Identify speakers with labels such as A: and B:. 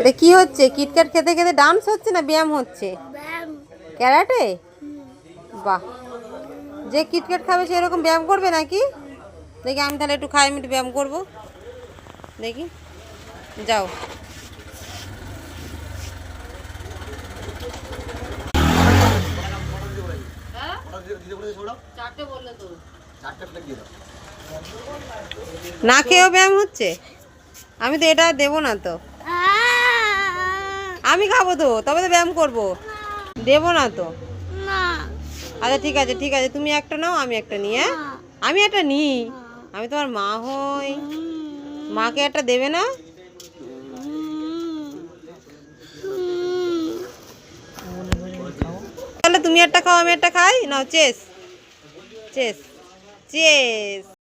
A: এটা কি হচ্ছে? কিটক্যাট খেতে খেতে ডান্স হচ্ছে না ব্যায়াম হচ্ছে? ক্যারাটে? বাহ, যে কিটক্যাট খাবে সে এরকম ব্যায়াম করবে নাকি? দেখি আমি তাহলে একটু খাই, আমি একটু ব্যায়াম করবো দেখি। যাও। না খেয়েও ব্যায়াম হচ্ছে? আমি তো এটা দেবো না তো। আমি খাবো তো, তবে তো ব্যায়াম করবো। দেবো না তো। আচ্ছা ঠিক আছে ঠিক আছে, তুমি একটা নাও, আমি একটা নিই। হ্যাঁ, আমি একটা নিই, আমি তোমার মা হই। মাকে একটা দেবে না? তাহলে তুমি একটা খাও, আমি একটা খাই। নাও, চেস চেস চেস।